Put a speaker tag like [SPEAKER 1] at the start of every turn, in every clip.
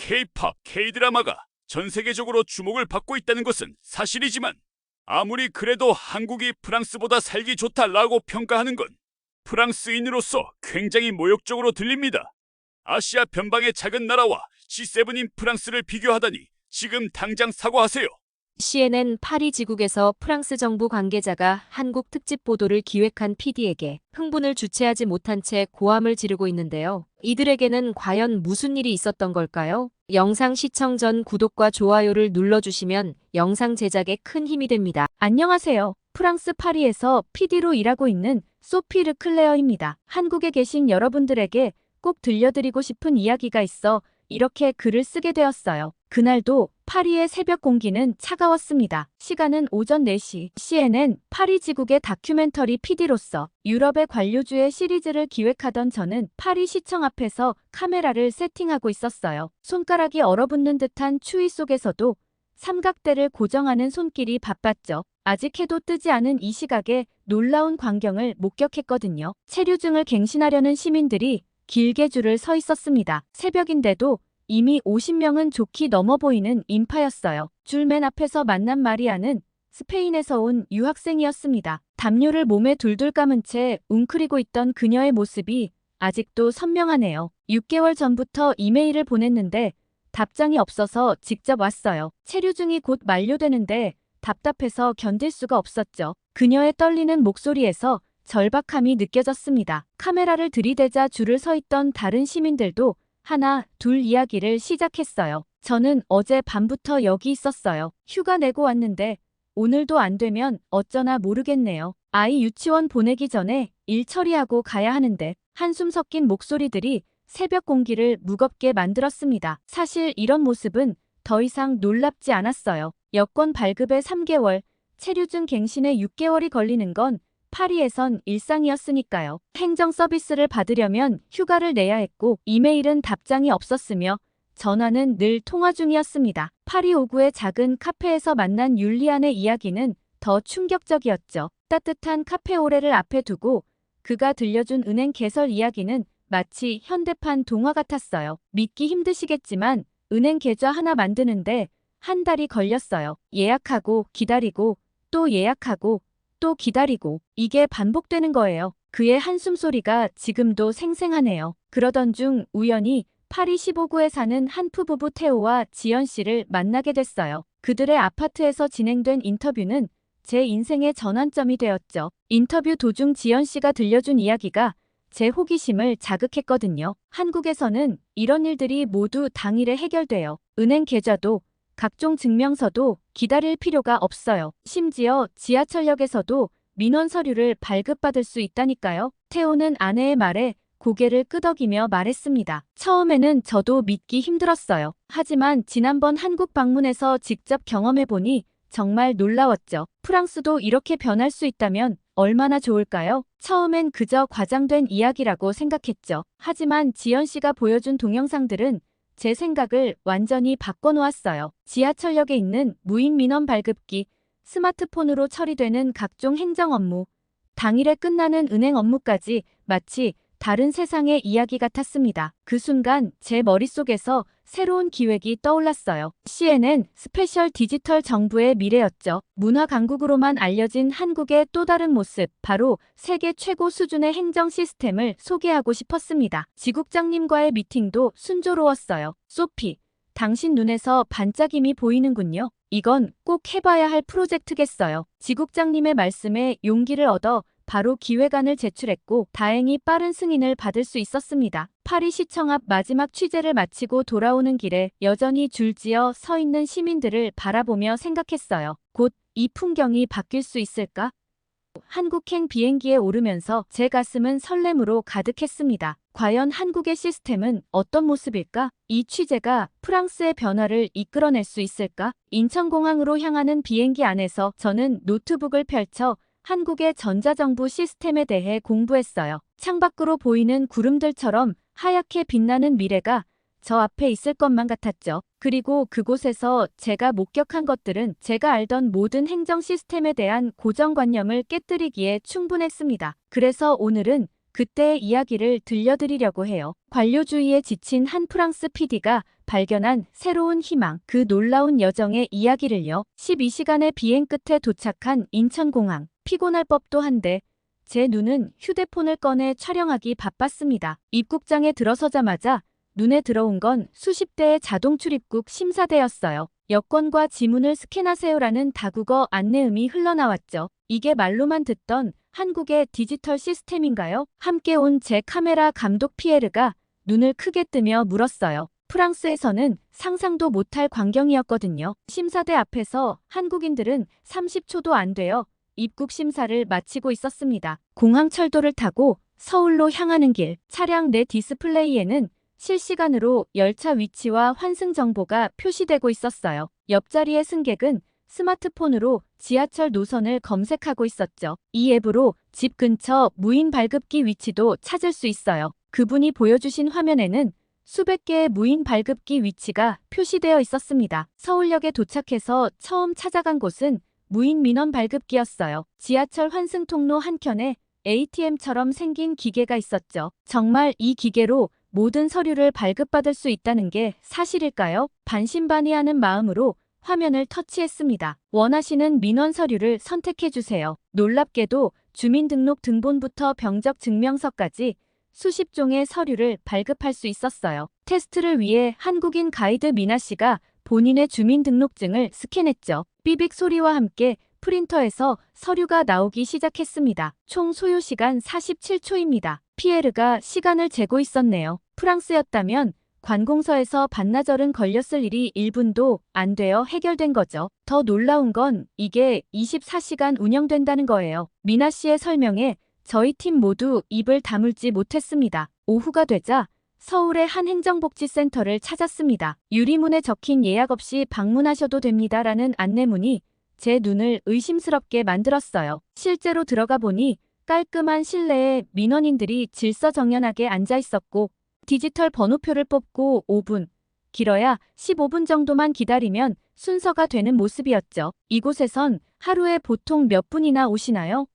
[SPEAKER 1] K-팝, K-드라마가 전 세계적으로 주목을 받고 있다는 것은 사실이지만 아무리 그래도 한국이 프랑스보다 살기 좋다라고 평가하는 건 프랑스인으로서 굉장히 모욕적으로 들립니다. 아시아 변방의 작은 나라와 G7인 프랑스를 비교하다니 지금 당장 사과하세요.
[SPEAKER 2] CNN 파리 지국에서 프랑스 정부 관계자가 한국 특집 보도를 기획한 PD에게 흥분을 주체하지 못한 채 고함을 지르고 있는데요. 이들에게는 과연 무슨 일이 있었던 걸까요? 영상 시청 전 구독과 좋아요를 눌러주시면 영상 제작에 큰 힘이 됩니다. 안녕하세요. 프랑스 파리에서 PD로 일하고 있는 소피 르클레어입니다. 한국에 계신 여러분들에게 꼭 들려드리고 싶은 이야기가 있어 이렇게 글을 쓰게 되었어요. 그날도 파리의 새벽 공기는 차가웠습니다. 시간은 오전 4시. CNN 파리 지국의 다큐멘터리 PD로서 유럽의 관료주의 시리즈를 기획하던 저는 파리 시청 앞에서 카메라를 세팅하고 있었어요. 손가락이 얼어붙는 듯한 추위 속에서도 삼각대를 고정하는 손길이 바빴죠. 아직 해도 뜨지 않은 이 시각에 놀라운 광경을 목격했거든요. 체류증을 갱신하려는 시민들이 길게 줄을 서 있었습니다. 새벽인데도 이미 50명은 좋게 넘어 보이는 인파였어요. 줄 맨 앞에서 만난 마리아는 스페인에서 온 유학생이었습니다. 담요를 몸에 둘둘 감은 채 웅크리고 있던 그녀의 모습이 아직도 선명하네요. 6개월 전부터 이메일을 보냈는데 답장이 없어서 직접 왔어요. 체류증이 곧 만료되는데 답답해서 견딜 수가 없었죠. 그녀의 떨리는 목소리에서 절박함이 느껴졌습니다. 카메라를 들이대자 줄을 서 있던 다른 시민들도 하나, 둘 이야기를 시작했어요. 저는 어제 밤부터 여기 있었어요. 휴가 내고 왔는데 오늘도 안 되면 어쩌나 모르겠네요. 아이 유치원 보내기 전에 일 처리하고 가야 하는데. 한숨 섞인 목소리들이 새벽 공기를 무겁게 만들었습니다. 사실 이런 모습은 더 이상 놀랍지 않았어요. 여권 발급에 3개월, 체류증 갱신에 6개월이 걸리는 건 파리에선 일상이었으니까요. 행정 서비스를 받으려면 휴가를 내야 했고 이메일은 답장이 없었으며 전화는 늘 통화 중이었습니다. 파리 5구의 작은 카페에서 만난 율리안의 이야기는 더 충격적이었죠. 따뜻한 카페 오레를 앞에 두고 그가 들려준 은행 개설 이야기는 마치 현대판 동화 같았어요. 믿기 힘드시겠지만 은행 계좌 하나 만드는데 한 달이 걸렸어요. 예약하고 기다리고 또 예약하고 또 기다리고 이게 반복되는 거예요. 그의 한숨 소리가 지금도 생생하네요. 그러던 중 우연히 파리 15구에 사는 한프 부부 테오와 지연 씨를 만나게 됐어요. 그들의 아파트에서 진행된 인터뷰는 제 인생의 전환점이 되었죠. 인터뷰 도중 지연 씨가 들려준 이야기가 제 호기심을 자극했거든요. 한국에서는 이런 일들이 모두 당일에 해결돼요. 은행 계좌도 각종 증명서도 기다릴 필요가 없어요. 심지어 지하철역에서도 민원 서류를 발급받을 수 있다니까요. 태호는 아내의 말에 고개를 끄덕이며 말했습니다. 처음에는 저도 믿기 힘들었어요. 하지만 지난번 한국 방문에서 직접 경험해보니 정말 놀라웠죠. 프랑스도 이렇게 변할 수 있다면 얼마나 좋을까요? 처음엔 그저 과장된 이야기라고 생각했죠. 하지만 지연 씨가 보여준 동영상들은 제 생각을 완전히 바꿔놓았어요. 지하철역에 있는 무인 민원 발급기, 스마트폰으로 처리되는 각종 행정 업무, 당일에 끝나는 은행 업무까지 마치 다른 세상의 이야기 같았습니다. 그 순간 제 머릿속에서 새로운 기획이 떠올랐어요. CNN 스페셜 디지털 정부의 미래였죠. 문화 강국으로만 알려진 한국의 또 다른 모습, 바로 세계 최고 수준의 행정 시스템을 소개하고 싶었습니다. 지국장님과의 미팅도 순조로웠어요. 소피, 당신 눈에서 반짝임이 보이는군요. 이건 꼭 해봐야 할 프로젝트겠어요. 지국장님의 말씀에 용기를 얻어 바로 기획안을 제출했고 다행히 빠른 승인을 받을 수 있었습니다. 파리 시청 앞 마지막 취재를 마치고 돌아오는 길에 여전히 줄지어 서 있는 시민들을 바라보며 생각했어요. 곧 이 풍경이 바뀔 수 있을까? 한국행 비행기에 오르면서 제 가슴은 설렘으로 가득했습니다. 과연 한국의 시스템은 어떤 모습일까? 이 취재가 프랑스의 변화를 이끌어낼 수 있을까? 인천공항으로 향하는 비행기 안에서 저는 노트북을 펼쳐 한국의 전자정부 시스템에 대해 공부했어요. 창밖으로 보이는 구름들처럼 하얗게 빛나는 미래가 저 앞에 있을 것만 같았죠. 그리고 그곳에서 제가 목격한 것들은 제가 알던 모든 행정 시스템에 대한 고정관념을 깨뜨리기에 충분했습니다. 그래서 오늘은 그때의 이야기를 들려드리려고 해요. 관료주의에 지친 한 프랑스 PD가 발견한 새로운 희망, 그 놀라운 여정의 이야기를요. 12시간의 비행 끝에 도착한 인천공항. 피곤할 법도 한데 제 눈은 휴대폰을 꺼내 촬영하기 바빴습니다. 입국장에 들어서자마자 눈에 들어온 건 수십 대의 자동 출입국 심사대였어요. 여권과 지문을 스캔하세요라는 다국어 안내음이 흘러나왔죠. 이게 말로만 듣던 한국의 디지털 시스템인가요? 함께 온 제 카메라 감독 피에르가 눈을 크게 뜨며 물었어요. 프랑스에서는 상상도 못할 광경이었거든요. 심사대 앞에서 한국인들은 30초도 안 되어 입국 심사를 마치고 있었습니다. 공항 철도를 타고 서울로 향하는 길, 차량 내 디스플레이에는 실시간으로 열차 위치와 환승 정보가 표시되고 있었어요. 옆자리의 승객은 스마트폰으로 지하철 노선을 검색하고 있었죠. 이 앱으로 집 근처 무인 발급기 위치도 찾을 수 있어요. 그분이 보여주신 화면에는 수백 개의 무인 발급기 위치가 표시되어 있었습니다. 서울역에 도착해서 처음 찾아간 곳은 무인 민원 발급기였어요. 지하철 환승 통로 한켠에 ATM처럼 생긴 기계가 있었죠. 정말 이 기계로 모든 서류를 발급받을 수 있다는 게 사실일까요? 반신반의하는 마음으로 화면을 터치했습니다. 원하시는 민원 서류를 선택해주세요. 놀랍게도 주민등록 등본부터 병적 증명서까지 수십 종의 서류를 발급할 수 있었어요. 테스트를 위해 한국인 가이드 미나 씨가 본인의 주민등록증을 스캔했죠. 삐빅 소리와 함께 프린터에서 서류가 나오기 시작했습니다. 총 소요 시간 47초입니다. 피에르가 시간을 재고 있었네요. 프랑스였다면 관공서에서 반나절은 걸렸을 일이 1분도 안 되어 해결된 거죠. 더 놀라운 건 이게 24시간 운영된다는 거예요. 미나 씨의 설명에 저희 팀 모두 입을 다물지 못했습니다. 오후가 되자 서울의 한 행정복지센터를 찾았습니다. 유리문에 적힌 예약 없이 방문하셔도 됩니다라는 안내문이 제 눈을 의심스럽게 만들었어요. 실제로 들어가 보니 깔끔한 실내에 민원인들이 질서정연하게 앉아 있었고 디지털 번호표를 뽑고 5분, 길어야 15분 정도만 기다리면 순서가 되는 모습이었죠. 이곳에선 하루에 보통 몇 분이나 오시나요?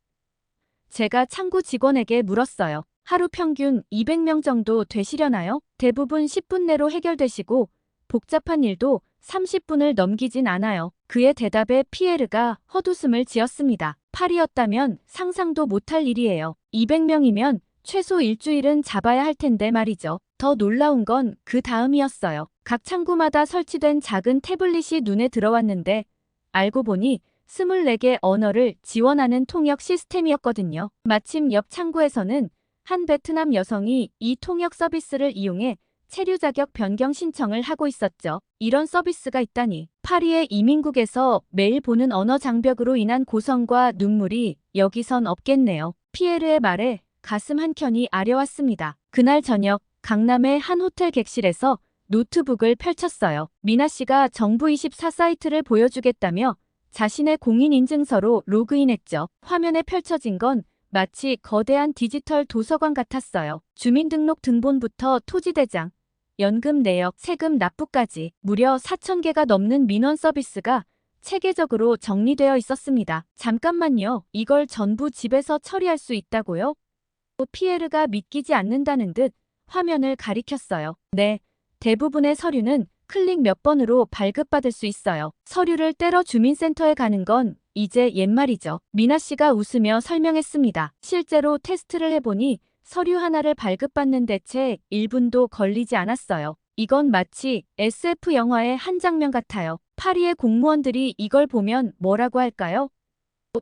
[SPEAKER 2] 제가 창구 직원에게 물었어요. 하루 평균 200명 정도 되시려나요? 대부분 10분 내로 해결되시고 복잡한 일도 30분을 넘기진 않아요. 그의 대답에 피에르가 헛웃음을 지었습니다. 파리였다면 상상도 못할 일이에요. 200명이면 최소 일주일은 잡아야 할 텐데 말이죠. 더 놀라운 건 그 다음이었어요. 각 창구마다 설치된 작은 태블릿이 눈에 들어왔는데 알고 보니 24개 언어를 지원하는 통역 시스템이었거든요. 마침 옆 창구에서는 한 베트남 여성이 이 통역 서비스를 이용해 체류 자격 변경 신청을 하고 있었죠. 이런 서비스가 있다니. 파리의 이민국에서 매일 보는 언어 장벽으로 인한 고성과 눈물이 여기선 없겠네요. 피에르의 말에 가슴 한켠이 아려왔습니다. 그날 저녁 강남의 한 호텔 객실에서 노트북을 펼쳤어요. 미나 씨가 정부24 사이트를 보여주겠다며 자신의 공인인증서로 로그인했죠. 화면에 펼쳐진 건 마치 거대한 디지털 도서관 같았어요. 주민등록 등본부터 토지대장, 연금 내역, 세금 납부까지 무려 4,000개가 넘는 민원 서비스가 체계적으로 정리되어 있었습니다. 잠깐만요. 이걸 전부 집에서 처리할 수 있다고요? 피에르가 믿기지 않는다는 듯 화면을 가리켰어요. 네, 대부분의 서류는 클릭 몇 번으로 발급받을 수 있어요. 서류를 떼러 주민센터에 가는 건 이제 옛말이죠. 미나 씨가 웃으며 설명했습니다. 실제로 테스트를 해보니 서류 하나를 발급받는 데 채 1분도 걸리지 않았어요. 이건 마치 SF 영화의 한 장면 같아요. 파리의 공무원들이 이걸 보면 뭐라고 할까요?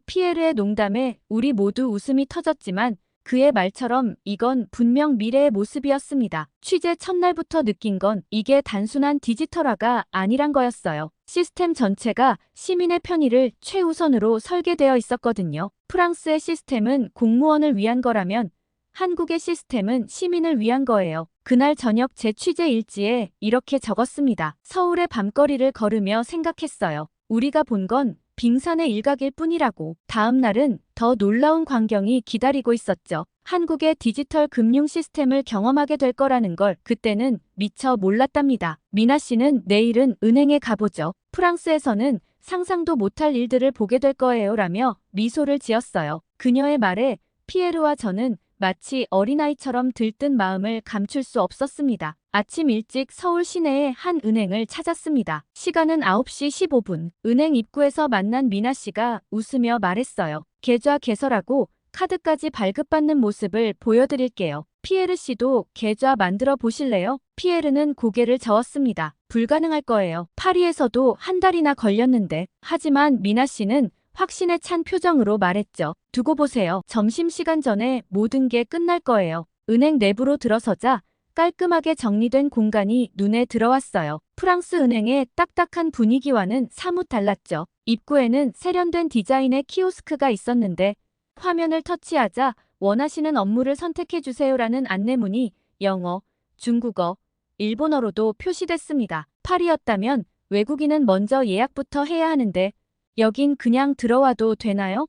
[SPEAKER 2] 피에르의 농담에 우리 모두 웃음이 터졌지만 그의 말처럼 이건 분명 미래의 모습이었습니다. 취재 첫날부터 느낀 건 이게 단순한 디지털화가 아니란 거였어요. 시스템 전체가 시민의 편의를 최우선으로 설계되어 있었거든요. 프랑스의 시스템은 공무원을 위한 거라면 한국의 시스템은 시민을 위한 거예요. 그날 저녁 제 취재 일지에 이렇게 적었습니다. 서울의 밤거리를 걸으며 생각했어요. 우리가 본 건 빙산의 일각일 뿐이라고. 다음 날은 더 놀라운 광경이 기다리고 있었죠. 한국의 디지털 금융 시스템을 경험하게 될 거라는 걸 그때는 미처 몰랐답니다. 미나 씨는 내일은 은행에 가보죠. 프랑스에서는 상상도 못할 일들을 보게 될 거예요 라며 미소를 지었어요. 그녀의 말에 피에르와 저는
[SPEAKER 3] 마치 어린아이처럼 들뜬 마음을 감출 수 없었습니다. 아침 일찍 서울 시내의 한 은행을 찾았습니다. 시간은 9시 15분. 은행 입구에서 만난 미나 씨가 웃으며 말했어요. 계좌 개설하고 카드까지 발급받는 모습을 보여드릴게요. 피에르 씨도 계좌 만들어 보실래요? 피에르는 고개를 저었습니다. 불가능할 거예요. 파리에서도 한 달이나 걸렸는데. 하지만 미나 씨는 확신에 찬 표정으로 말했죠. 두고 보세요. 점심시간 전에 모든 게 끝날 거예요. 은행 내부로 들어서자 깔끔하게 정리된 공간이 눈에 들어왔어요. 프랑스 은행의 딱딱한 분위기와는 사뭇 달랐죠. 입구에는 세련된 디자인의 키오스크가 있었는데 화면을 터치하자 원하시는 업무를 선택해주세요라는 안내문이 영어, 중국어, 일본어로도 표시됐습니다. 파리였다면 외국인은 먼저 예약부터 해야 하는데 여긴 그냥 들어와도 되나요?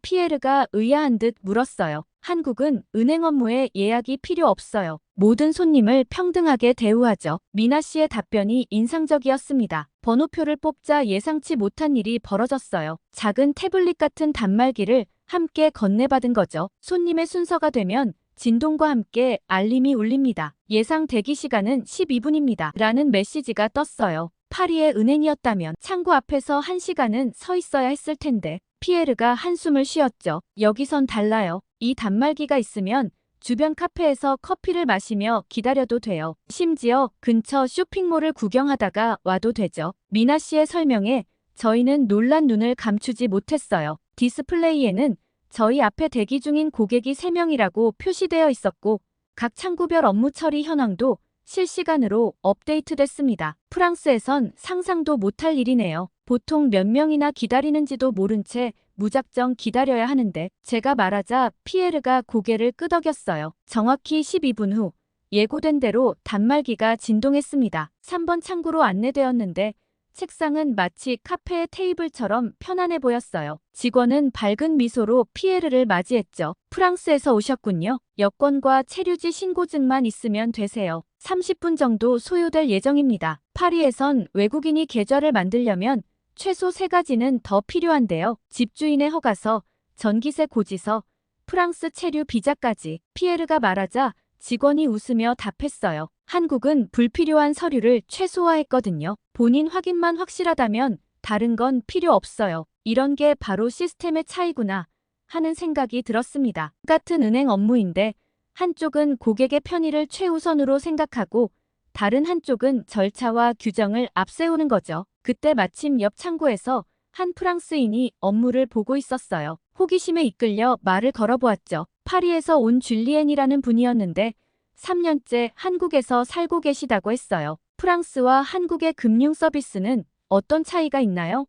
[SPEAKER 3] 피에르가 의아한 듯 물었어요. 한국은 은행 업무에 예약이 필요 없어요. 모든 손님을 평등하게 대우하죠. 미나 씨의 답변이 인상적이었습니다. 번호표를 뽑자 예상치 못한 일이 벌어졌어요. 작은 태블릿 같은 단말기를 함께 건네받은 거죠. 손님의 순서가 되면 진동과 함께 알림이 울립니다. 예상 대기 시간은 12분입니다. 라는 메시지가 떴어요. 파리의 은행이었다면 창구 앞에서 1시간은 서 있어야 했을 텐데. 피에르가 한숨을 쉬었죠. 여기선 달라요. 이 단말기가 있으면 주변 카페에서 커피를 마시며 기다려도 돼요. 심지어 근처 쇼핑몰을 구경하다가 와도 되죠. 미나 씨의 설명에 저희는 놀란 눈을 감추지 못했어요. 디스플레이에는 저희 앞에 대기 중인 고객이 3명이라고 표시되어 있었고 각 창구별 업무 처리 현황도 실시간으로 업데이트됐습니다. 프랑스에선 상상도 못할 일이네요. 보통 몇 명이나 기다리는지도 모른 채 무작정 기다려야 하는데 제가 말하자 피에르가 고개를 끄덕였어요. 정확히 12분 후 예고된 대로 단말기가 진동했습니다. 3번 창구로 안내되었는데 책상은 마치 카페의 테이블처럼 편안해 보였어요. 직원은 밝은 미소로 피에르를 맞이했죠. 프랑스에서 오셨군요. 여권과 체류지 신고증만 있으면 되세요. 30분 정도 소요될 예정입니다. 파리에선 외국인이 계좌를 만들려면 최소 3가지는 더 필요한데요. 집주인의 허가서, 전기세 고지서, 프랑스 체류 비자까지. 피에르가 말하자 직원이 웃으며 답했어요. 한국은 불필요한 서류를 최소화했거든요. 본인 확인만 확실하다면 다른 건 필요 없어요. 이런 게 바로 시스템의 차이구나 하는 생각이 들었습니다. 같은 은행 업무인데 한쪽은 고객의 편의를 최우선으로 생각하고 다른 한쪽은 절차와 규정을 앞세우는 거죠. 그때 마침 옆 창구에서 한 프랑스인이 업무를 보고 있었어요. 호기심에 이끌려 말을 걸어보았죠. 파리에서 온 줄리엔이라는 분이었는데 3년째 한국에서 살고 계시다고 했어요. 프랑스와 한국의 금융 서비스는 어떤 차이가 있나요?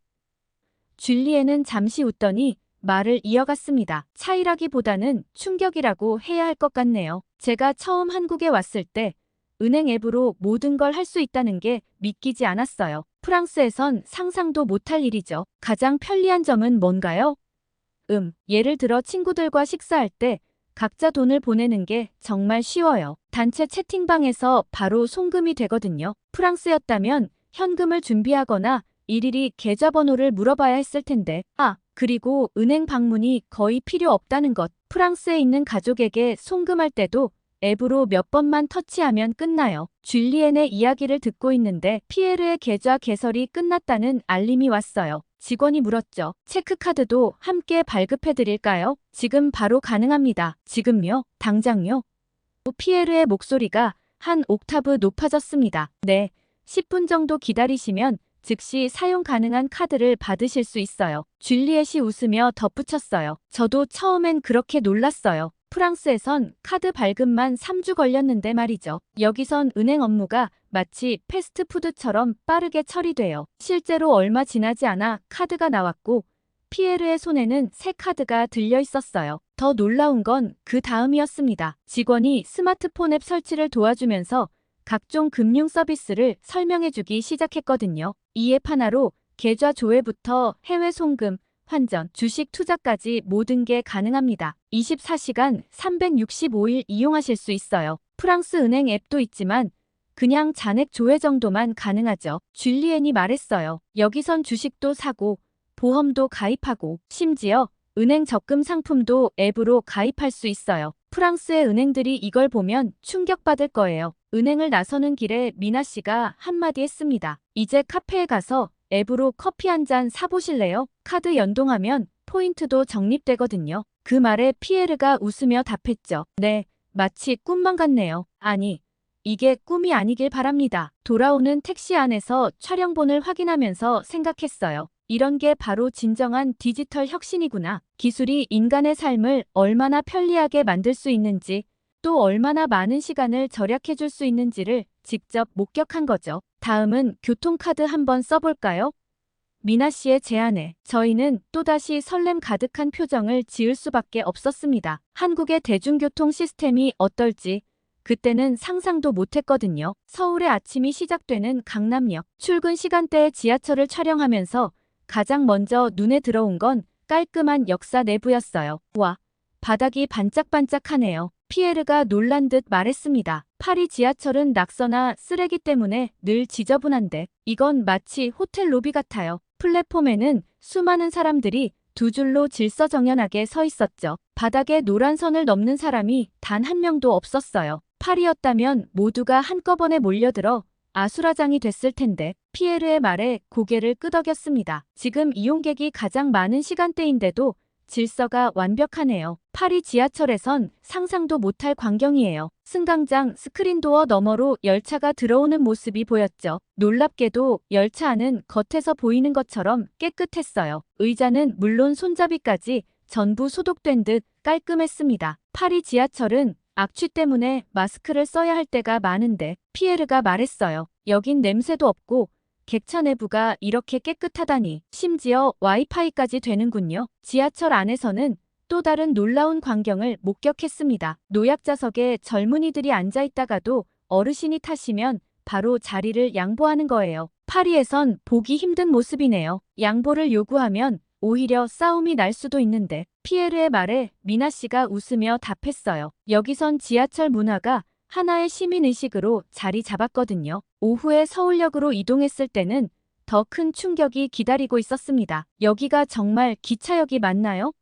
[SPEAKER 3] 줄리엔은 잠시 웃더니 말을 이어갔습니다. 차이라기보다는 충격이라고 해야 할 것 같네요. 제가 처음 한국에 왔을 때 은행 앱으로 모든 걸 할 수 있다는 게 믿기지 않았어요. 프랑스에선 상상도 못할 일이죠. 가장 편리한 점은 뭔가요? 예를 들어 친구들과 식사할 때 각자 돈을 보내는 게 정말 쉬워요. 단체 채팅방에서 바로 송금이 되거든요. 프랑스였다면 현금을 준비하거나 일일이 계좌번호를 물어봐야 했을 텐데. 그리고 은행 방문이 거의 필요 없다는 것. 프랑스에 있는 가족에게 송금할 때도 앱으로 몇 번만 터치하면 끝나요. 줄리엔의 이야기를 듣고 있는데 피에르의 계좌 개설이 끝났다는 알림이 왔어요. 직원이 물었죠. 체크카드도 함께 발급해드릴까요? 지금 바로 가능합니다. 지금요? 당장요? 피에르의 목소리가 한 옥타브 높아졌습니다. 네, 10분 정도 기다리시면 즉시 사용 가능한 카드를 받으실 수 있어요. 줄리엣이 웃으며 덧붙였어요. 저도 처음엔 그렇게 놀랐어요. 프랑스에선 카드 발급만 3주 걸렸는데 말이죠. 여기선 은행 업무가 마치 패스트푸드처럼 빠르게 처리돼요. 실제로 얼마 지나지 않아 카드가 나왔고 피에르의 손에는 새 카드가 들려 있었어요. 더 놀라운 건 그 다음이었습니다. 직원이 스마트폰 앱 설치를 도와주면서 각종 금융 서비스를 설명해주기 시작했거든요. 이 앱 하나로 계좌 조회부터 해외 송금, 환전, 주식 투자까지 모든 게 가능합니다. 24시간 365일 이용하실 수 있어요. 프랑스 은행 앱도 있지만 그냥 잔액 조회 정도만 가능하죠. 줄리엔이 말했어요. 여기선 주식도 사고 보험도 가입하고 심지어 은행 적금 상품도 앱으로 가입할 수 있어요. 프랑스의 은행들이 이걸 보면 충격받을 거예요. 은행을 나서는 길에 미나 씨가 한마디 했습니다. 이제 카페에 가서 앱으로 커피 한 잔 사보실래요? 카드 연동하면 포인트도 적립되거든요. 그 말에 피에르가 웃으며 답했죠. 네, 마치 꿈만 같네요. 아니, 이게 꿈이 아니길 바랍니다. 돌아오는 택시 안에서 촬영본을 확인하면서 생각했어요. 이런 게 바로 진정한 디지털 혁신이구나. 기술이 인간의 삶을 얼마나 편리하게 만들 수 있는지, 또 얼마나 많은 시간을 절약해 줄 수 있는지를 직접 목격한 거죠. 다음은 교통카드 한번 써볼까요? 미나 씨의 제안에 저희는 또다시 설렘 가득한 표정을 지을 수밖에 없었습니다. 한국의 대중교통 시스템이 어떨지 그때는 상상도 못했거든요. 서울의 아침이 시작되는 강남역 출근 시간대에 지하철을 촬영하면서 가장 먼저 눈에 들어온 건 깔끔한 역사 내부였어요. 와, 바닥이 반짝반짝하네요. 피에르가 놀란 듯 말했습니다. 파리 지하철은 낙서나 쓰레기 때문에 늘 지저분한데 이건 마치 호텔 로비 같아요. 플랫폼에는 수많은 사람들이 두 줄로 질서정연하게 서 있었죠. 바닥에 노란 선을 넘는 사람이 단 한 명도 없었어요. 파리였다면 모두가 한꺼번에 몰려들어 아수라장이 됐을 텐데 피에르의 말에 고개를 끄덕였습니다. 지금 이용객이 가장 많은 시간대인데도 질서가 완벽하네요. 파리 지하철에선 상상도 못할 광경이에요. 승강장 스크린도어 너머로 열차가 들어오는 모습이 보였죠. 놀랍게도 열차 안은 겉에서 보이는 것처럼 깨끗했어요. 의자는 물론 손잡이까지 전부 소독된 듯 깔끔했습니다. 파리 지하철은 악취 때문에 마스크를 써야 할 때가 많은데 피에르가 말했어요. 여긴 냄새도 없고 객차 내부가 이렇게 깨끗하다니. 심지어 와이파이까지 되는군요. 지하철 안에서는 또 다른 놀라운 광경을 목격했습니다. 노약자석에 젊은이들이 앉아있다가도 어르신이 타시면 바로 자리를 양보하는 거예요. 파리에선 보기 힘든 모습이네요. 양보를 요구하면 오히려 싸움이 날 수도 있는데 피에르의 말에 미나 씨가 웃으며 답했어요. 여기선 지하철 문화가 하나의 시민의식으로 자리 잡았거든요. 오후에 서울역으로 이동했을 때는 더 큰 충격이 기다리고 있었습니다. 여기가 정말 기차역이 맞나요?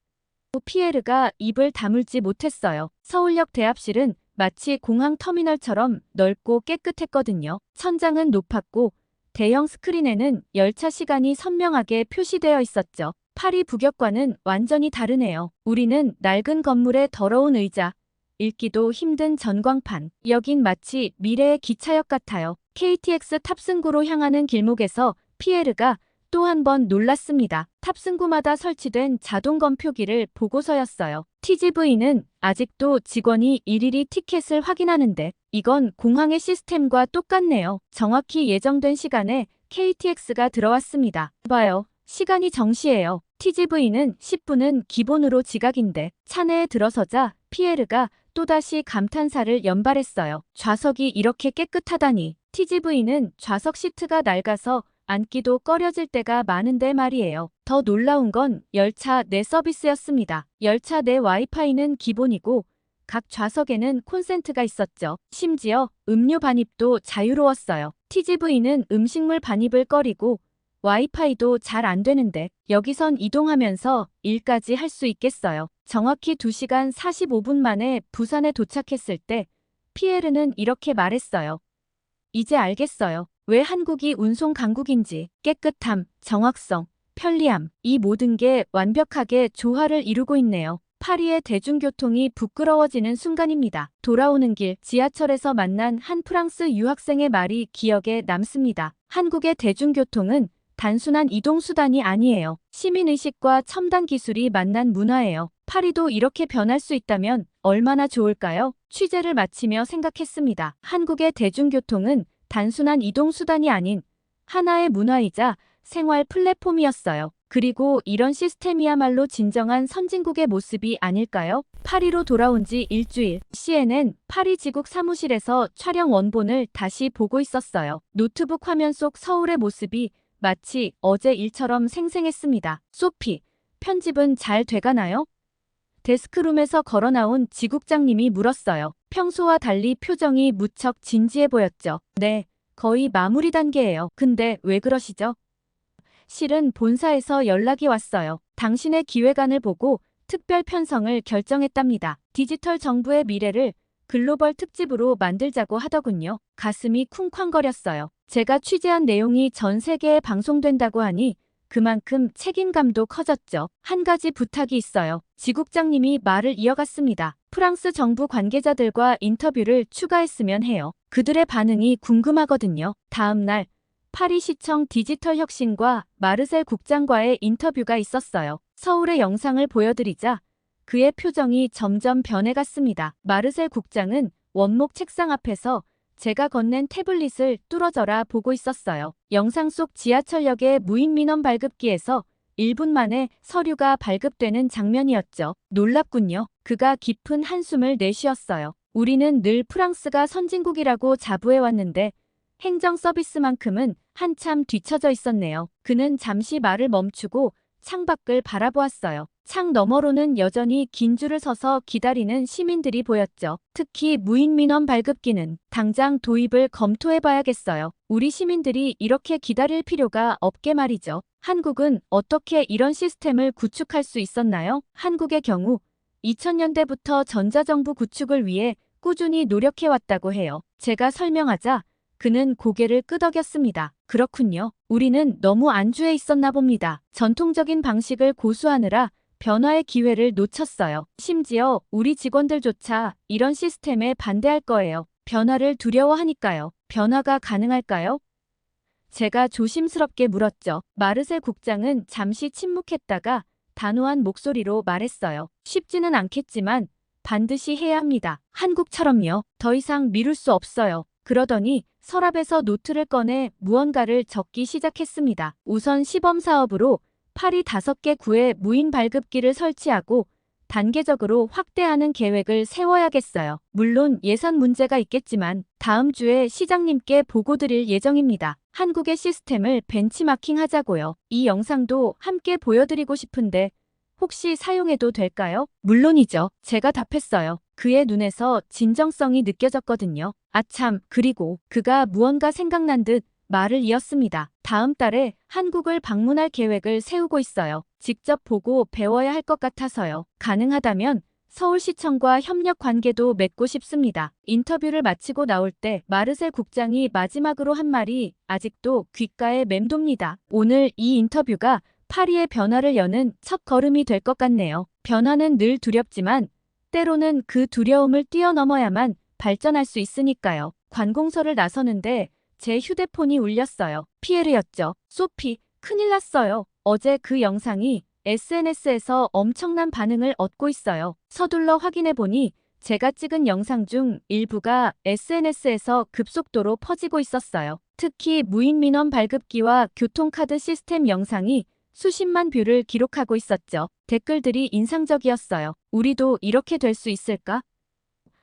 [SPEAKER 3] 피에르가 입을 다물지 못했어요. 서울역 대합실은 마치 공항 터미널처럼 넓고 깨끗했거든요. 천장은 높았고 대형 스크린에는 열차 시간이 선명하게 표시되어 있었죠. 파리 북역과는 완전히 다르네요. 우리는 낡은 건물에 더러운 의자, 읽기도 힘든 전광판. 여긴 마치 미래의 기차역 같아요. KTX 탑승구로 향하는 길목에서 피에르가 또 한 번 놀랐습니다. 탑승구마다 설치된 자동 검표기를 보고서였어요. TGV는 아직도 직원이 일일이 티켓을 확인하는데 이건 공항의 시스템과 똑같네요. 정확히 예정된 시간에 KTX가 들어왔습니다. 봐요. 시간이 정시예요. TGV는 10분은 기본으로 지각인데 차내에 들어서자 피에르가 또다시 감탄사를 연발했어요. 좌석이 이렇게 깨끗하다니. TGV는 좌석 시트가 낡아서 앉기도 꺼려질 때가 많은데 말이에요. 더 놀라운 건 열차 내 서비스였습니다. 열차 내 와이파이는 기본이고 각 좌석에는 콘센트가 있었죠. 심지어 음료 반입도 자유로웠어요. TGV는 음식물 반입을 꺼리고 와이파이도 잘 안 되는데 여기선 이동하면서 일까지 할 수 있겠어요. 정확히 2시간 45분 만에 부산에 도착했을 때 피에르는 이렇게 말했어요. 이제 알겠어요. 왜 한국이 운송 강국인지. 깨끗함, 정확성, 편리함, 이 모든 게 완벽하게 조화를 이루고 있네요. 파리의 대중교통이 부끄러워지는 순간입니다. 돌아오는 길 지하철에서 만난 한 프랑스 유학생의 말이 기억에 남습니다. 한국의 대중교통은 단순한 이동수단이 아니에요. 시민의식과 첨단 기술이 만난 문화예요. 파리도 이렇게 변할 수 있다면 얼마나 좋을까요? 취재를 마치며 생각했습니다. 한국의 대중교통은 단순한 이동수단이 아닌 하나의 문화이자 생활 플랫폼이었어요. 그리고 이런 시스템이야말로 진정한 선진국의 모습이 아닐까요? 파리로 돌아온 지 일주일, CNN 파리 지국 사무실에서 촬영 원본을 다시 보고 있었어요. 노트북 화면 속 서울의 모습이 마치 어제 일처럼 생생했습니다. 소피, 편집은 잘 돼가나요? 데스크룸에서 걸어나온 지국장님이 물었어요. 평소와 달리 표정이 무척 진지해 보였죠. 네, 거의 마무리 단계예요. 근데 왜 그러시죠? 실은 본사에서 연락이 왔어요. 당신의 기획안을 보고 특별 편성을 결정했답니다. 디지털 정부의 미래를 글로벌 특집으로 만들자고 하더군요. 가슴이 쿵쾅거렸어요. 제가 취재한 내용이 전 세계에 방송된다고 하니 그만큼 책임감도 커졌죠. 한 가지 부탁이 있어요. 지국장님이 말을 이어갔습니다. 프랑스 정부 관계자들과 인터뷰를 추가했으면 해요. 그들의 반응이 궁금하거든요. 다음 날 파리시청 디지털 혁신과 마르셀 국장과의 인터뷰가 있었어요. 서울의 영상을 보여드리자 그의 표정이 점점 변해갔습니다. 마르셀 국장은 원목 책상 앞에서 제가 건넨 태블릿을 뚫어져라 보고 있었어요. 영상 속 지하철역의 무인 민원 발급기에서 1분 만에 서류가 발급되는 장면이었죠. 놀랍군요. 그가 깊은 한숨을 내쉬었어요. 우리는 늘 프랑스가 선진국이라고 자부해왔는데 행정 서비스만큼은 한참 뒤처져 있었네요. 그는 잠시 말을 멈추고 창밖을 바라보았어요. 창 너머로는 여전히 긴 줄을 서서 기다리는 시민들이 보였죠. 특히 무인 민원 발급기는 당장 도입을 검토해봐야겠어요. 우리 시민들이 이렇게 기다릴 필요가 없게 말이죠. 한국은 어떻게 이런 시스템을 구축할 수 있었나요? 한국의 경우 2000년대부터 전자정부 구축을 위해 꾸준히 노력해왔다고 해요. 제가 설명하자 그는 고개를 끄덕였습니다. 그렇군요. 우리는 너무 안주해 있었나 봅니다. 전통적인 방식을 고수하느라 변화의 기회를 놓쳤어요. 심지어 우리 직원들조차 이런 시스템에 반대할 거예요. 변화를 두려워하니까요. 변화가 가능할까요? 제가 조심스럽게 물었죠. 마르셀 국장은 잠시 침묵했다가 단호한 목소리로 말했어요. 쉽지는 않겠지만 반드시 해야 합니다. 한국처럼요. 더 이상 미룰 수 없어요. 그러더니 서랍에서 노트를 꺼내 무언가를 적기 시작했습니다. 우선 시범사업으로 파리 5개 구에 무인 발급기를 설치하고 단계적으로 확대하는 계획을 세워야겠어요. 물론 예산 문제가 있겠지만 다음 주에 시장님께 보고드릴 예정입니다. 한국의 시스템을 벤치마킹 하자고요. 이 영상도 함께 보여드리고 싶은데 혹시 사용해도 될까요? 물론이죠. 제가 답했어요. 그의 눈에서 진정성이 느껴졌거든요. 아참, 그리고 그가 무언가 생각난 듯 말을 이었습니다. 다음 달에 한국을 방문할 계획을 세우고 있어요. 직접 보고 배워야 할 것 같아서요. 가능하다면 서울시청과 협력 관계도 맺고 싶습니다. 인터뷰를 마치고 나올 때 마르셀 국장이 마지막으로 한 말이 아직도 귓가에 맴돕니다. 오늘 이 인터뷰가 파리의 변화를 여는 첫 걸음이 될 것 같네요. 변화는 늘 두렵지만 때로는 그 두려움을 뛰어넘어야만 발전할 수 있으니까요. 관공서를 나서는데 제 휴대폰이 울렸어요. 피에르였죠. 소피, 큰일 났어요. 어제 그 영상이 SNS에서 엄청난 반응을 얻고 있어요. 서둘러 확인해보니 제가 찍은 영상 중 일부가 SNS에서 급속도로 퍼지고 있었어요. 특히 무인 민원 발급기와 교통카드 시스템 영상이 수십만 뷰를 기록하고 있었죠. 댓글들이 인상적이었어요. 우리도 이렇게 될 수 있을까?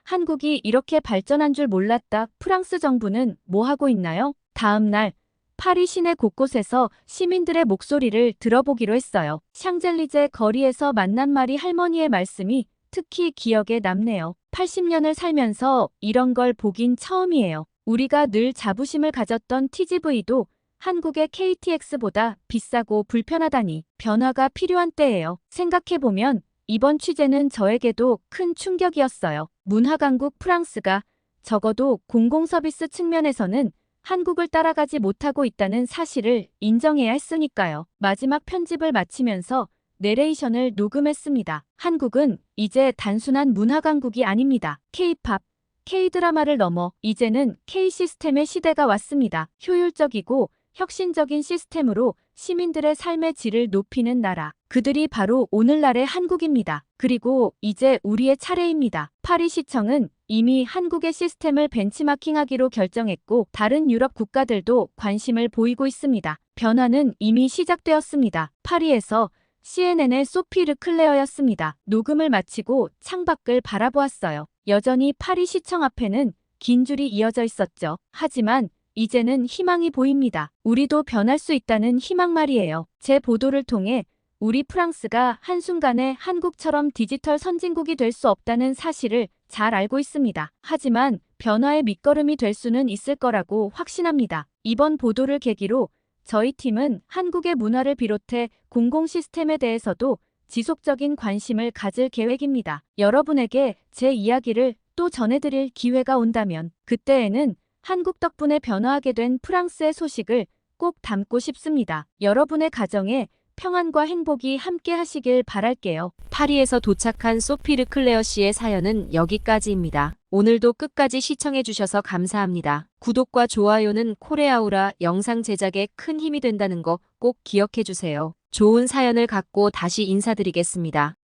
[SPEAKER 3] 한국이 이렇게 발전한 줄 몰랐다. 프랑스 정부는 뭐 하고 있나요? 다음 날 파리 시내 곳곳에서 시민들의 목소리를 들어보기로 했어요. 샹젤리제 거리에서 만난 마리 할머니의 말씀이 특히 기억에 남네요. 80년을 살면서 이런 걸 보긴 처음이에요. 우리가 늘 자부심을 가졌던 TGV도 한국의 KTX보다 비싸고 불편하다니 변화가 필요한 때예요. 생각해보면 이번 취재는 저에게도 큰 충격이었어요. 문화강국 프랑스가 적어도 공공서비스 측면에서는 한국을 따라가지 못하고 있다는 사실을 인정해야 했으니까요. 마지막 편집을 마치면서 내레이션을 녹음했습니다. 한국은 이제 단순한 문화강국이 아닙니다. K-팝, K-드라마를 넘어 이제는 K-시스템의 시대가 왔습니다. 효율적이고 혁신적인 시스템으로 시민들의 삶의 질을 높이는 나라. 그들이 바로 오늘날의 한국입니다. 그리고 이제 우리의 차례입니다. 파리시청은 이미 한국의 시스템을 벤치마킹하기로 결정했고 다른 유럽 국가들도 관심을 보이고 있습니다. 변화는 이미 시작되었습니다. 파리에서 CNN의 소피 르클레어였습니다. 녹음을 마치고 창밖을 바라보았어요. 여전히 파리시청 앞에는 긴 줄이 이어져 있었죠. 하지만 이제는 희망이 보입니다. 우리도 변할 수 있다는 희망 말이에요. 제 보도를 통해 우리 프랑스가 한순간에 한국처럼 디지털 선진국이 될 수 없다는 사실을 잘 알고 있습니다. 하지만 변화의 밑거름이 될 수는 있을 거라고 확신합니다. 이번 보도를 계기로 저희 팀은 한국의 문화를 비롯해 공공 시스템에 대해서도 지속적인 관심을 가질 계획입니다. 여러분에게 제 이야기를 또 전해드릴 기회가 온다면 그때에는 한국 덕분에 변화하게 된 프랑스의 소식을 꼭 담고 싶습니다. 여러분의 가정에 평안과 행복이 함께 하시길 바랄게요.
[SPEAKER 2] 파리에서 도착한 소피 르클레어 씨의 사연은 여기까지입니다. 오늘도 끝까지 시청해주셔서 감사합니다. 구독과 좋아요는 코레아우라 영상 제작에 큰 힘이 된다는 거 꼭 기억해주세요. 좋은 사연을 갖고 다시 인사드리겠습니다.